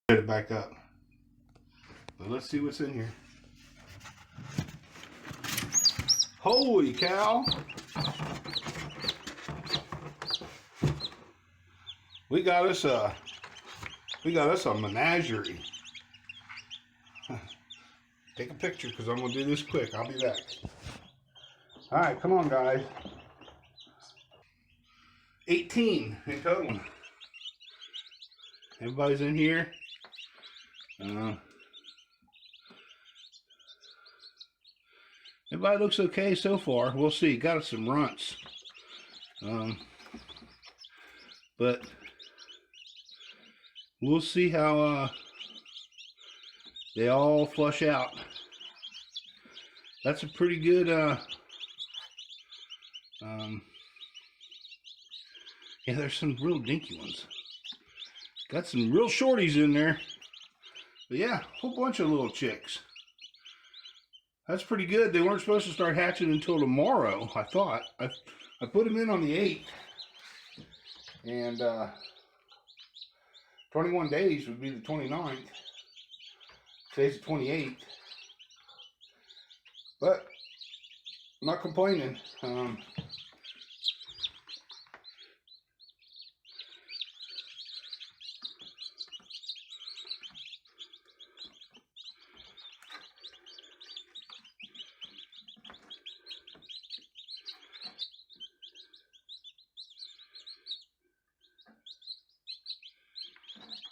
Get it back up. But let's see what's in here. Holy cow! We got us a menagerie. Take a picture because I'm gonna do this quick. I'll be back. All right, come on, guys. 18 in total. Everybody's in here. Everybody looks okay so far. We'll see. Got us some runts. But we'll see how they all flush out. That's a pretty good yeah, there's some real dinky ones. Got some real shorties in there. But yeah, a whole bunch of little chicks. That's pretty good. They weren't supposed to start hatching until tomorrow, I thought. I put them in on the 8th. And 21 days would be the 29th. Today's the 28th. But I'm not complaining.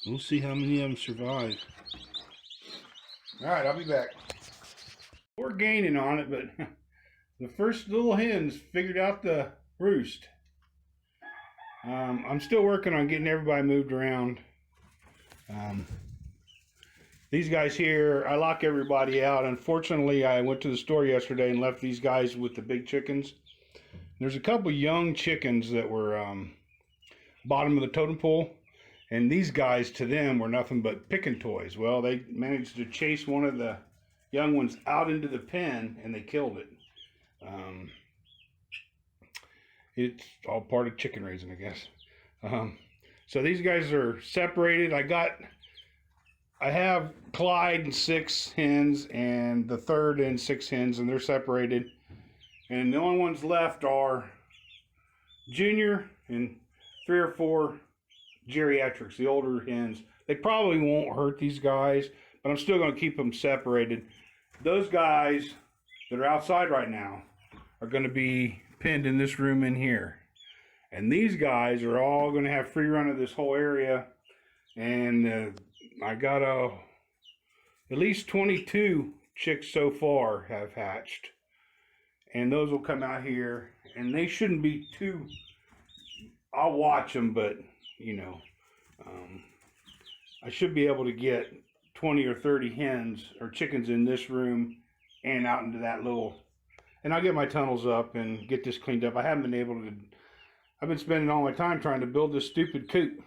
We'll see how many of them survive. Alright, I'll be back. We're gaining on it, but the first little hens figured out the roost. I'm still working on getting everybody moved around. These guys here, I lock everybody out. Unfortunately, I went to the store yesterday and left these guys with the big chickens. There's a couple young chickens that were bottom of the totem pole. And these guys, to them, were nothing but picking toys. Well, they managed to chase one of the young ones out into the pen, and they killed it. It's all part of chicken raising, I guess. So these guys are separated. I have Clyde and 6 hens, and the third and 6 hens, and they're separated. And the only ones left are Junior and 3 or 4 geriatrics, the older hens. They probably won't hurt these guys, but I'm still going to keep them separated. Those guys that are outside right now are going to be pinned in this room in here. And these guys are all going to have free run of this whole area. And I got at least 22 chicks so far have hatched. And those will come out here. And they shouldn't be too... I'll watch them, but... you know, I should be able to get 20 or 30 hens or chickens in this room and out into that little, and I'll get my tunnels up and get this cleaned up. I haven't been able to, I've been spending all my time trying to build this stupid coop.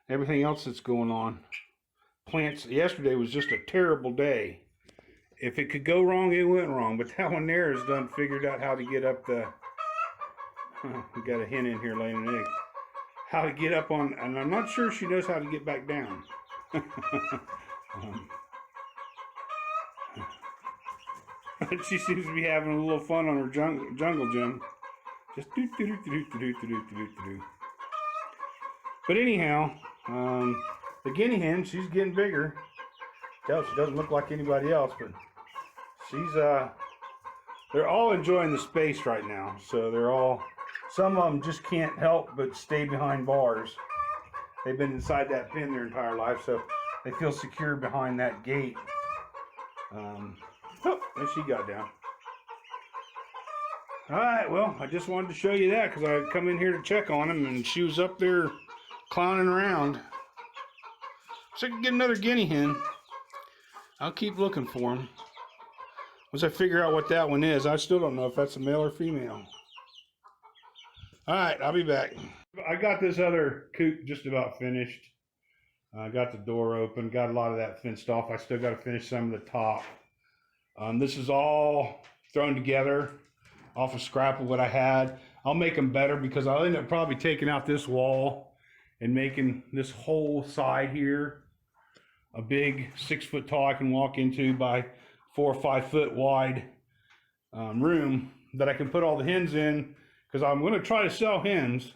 Everything else that's going on. Plants, yesterday was just a terrible day. If it could go wrong, it went wrong, but that one there has done figured out how to get up the, we got a hen in here laying an egg. How to get up on, and I'm not sure she knows how to get back down. She seems to be having a little fun on her jungle gym. Just do do do do do do do do do do. But anyhow, the guinea hen, she's getting bigger. Tell she doesn't look like anybody else, but she's they're all enjoying the space right now. So they're all. Some of them just can't help but stay behind bars. They've been inside that pen their entire life, so they feel secure behind that gate. Oh, there she got down. Alright, well, I just wanted to show you that because I come in here to check on them, and she was up there clowning around. So I can get another guinea hen. I'll keep looking for them. Once I figure out what that one is, I still don't know if that's a male or female. Alright, I'll be back. I got this other coop just about finished. I got the door open, got a lot of that fenced off. I still got to finish some of the top. This is all thrown together off a scrap of what I had. I'll make them better because I'll end up probably taking out this wall and making this whole side here a big 6 foot tall I can walk into by 4 or 5 foot wide room that I can put all the hens in, because I'm going to try to sell hens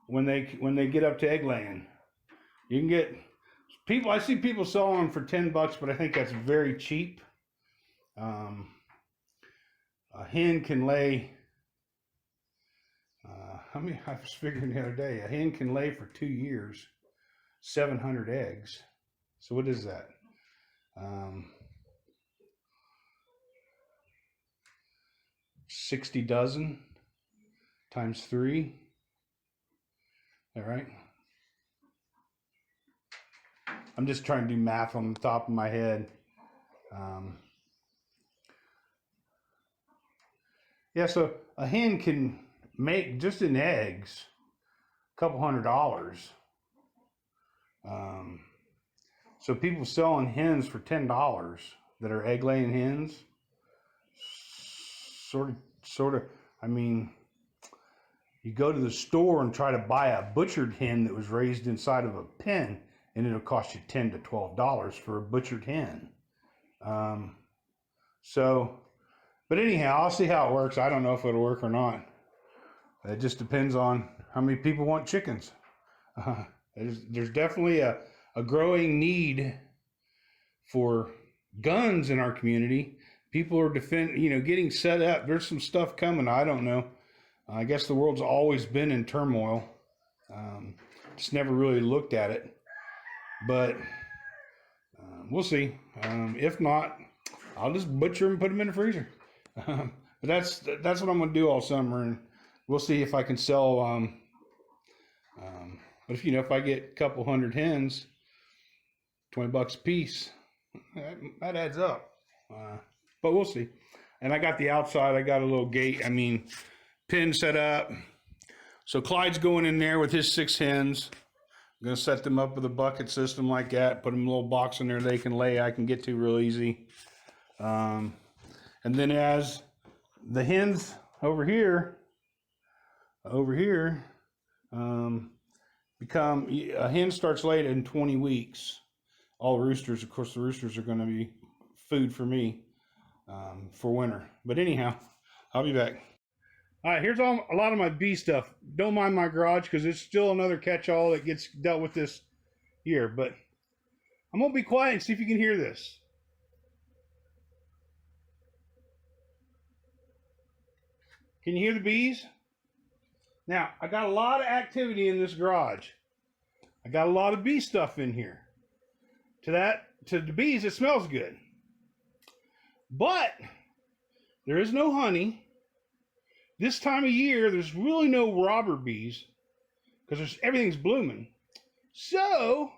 when they get up to egg laying. You can get people, I see people selling them for $10, but I think that's very cheap. A hen can lay, I was figuring the other day, a hen can lay for 2 years 700 eggs. So what is that? 60 dozen times 3. All right. I'm just trying to do math on the top of my head. Yeah, so a hen can make, just in eggs, a couple $100. So people selling hens for $10 that are egg laying hens, sort of, I mean, you go to the store and try to buy a butchered hen that was raised inside of a pen, and it'll cost you $10 to $12 for a butchered hen. But anyhow, I'll see how it works. I don't know if it'll work or not. It just depends on how many people want chickens. There's definitely a growing need for guns in our community. People are getting set up. There's some stuff coming. I don't know. I guess the world's always been in turmoil. Just never really looked at it. But we'll see. If not, I'll just butcher them and put them in the freezer. But that's what I'm going to do all summer, and we'll see if I can sell. But if I get a couple hundred hens, $20 a piece, that adds up. But we'll see. And I got the outside. I got a little gate. Pin set up. So Clyde's going in there with his 6 hens. I'm going to set them up with a bucket system like that. Put them in a little box in there they can lay. I can get to real easy. And then as the hens over here, become, a hen starts laying in 20 weeks. All roosters, of course, the roosters are going to be food for me for winter. But anyhow, I'll be back. All right, here's a lot of my bee stuff. Don't mind my garage because it's still another catch-all that gets dealt with this year. But I'm going to be quiet and see if you can hear this. Can you hear the bees? Now, I got a lot of activity in this garage. I got a lot of bee stuff in here. To the bees, it smells good. But there is no honey. This time of year, there's really no robber bees because everything's blooming. So,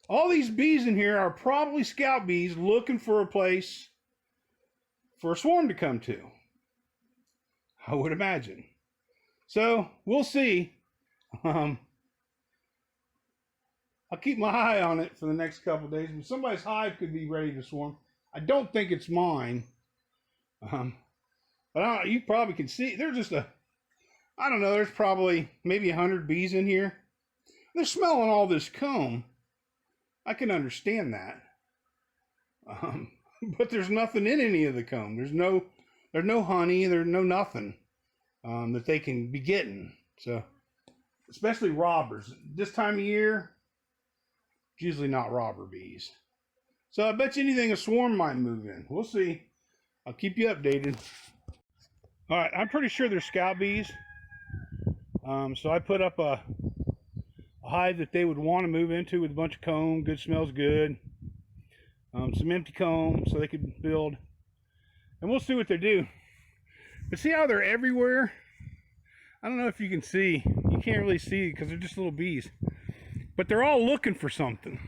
all these bees in here are probably scout bees looking for a place for a swarm to come to, I would imagine. So, we'll see. I'll keep my eye on it for the next couple of days. Somebody's hive could be ready to swarm. I don't think it's mine. But you probably can see, there's just I don't know, there's probably maybe 100 bees in here. They're smelling all this comb. I can understand that. But there's nothing in any of the comb. There's no honey, there's no nothing that they can be getting. So, especially robbers. This time of year, it's usually not robber bees. So I bet you anything a swarm might move in. We'll see. I'll keep you updated. All right, I'm pretty sure they're scout bees. So I put up a hive that they would want to move into with a bunch of comb. Good, smells good. Some empty comb so they could build. And we'll see what they do. But see how they're everywhere? I don't know if you can see. You can't really see because they're just little bees. But they're all looking for something.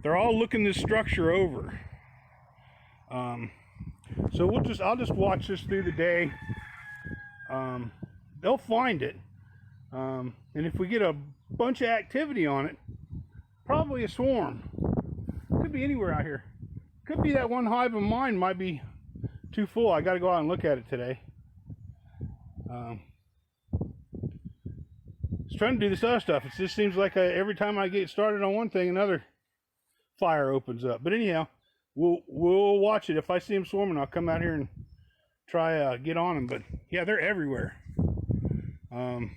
They're all looking this structure over. So I'll just watch this through the day. They'll find it. And if we get a bunch of activity on it, probably a swarm. Could be anywhere out here. Could be that one hive of mine might be too full. I got to go out and look at it today. Let's trying to do this other stuff. It just seems like every time I get started on one thing, another fire opens up. But anyhow, we'll watch it. If I see them swarming, I'll come out here and try get on them. But yeah, they're everywhere. And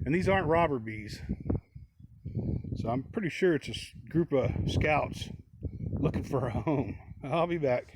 these aren't robber bees. So I'm pretty sure it's a group of scouts looking for a home. I'll be back.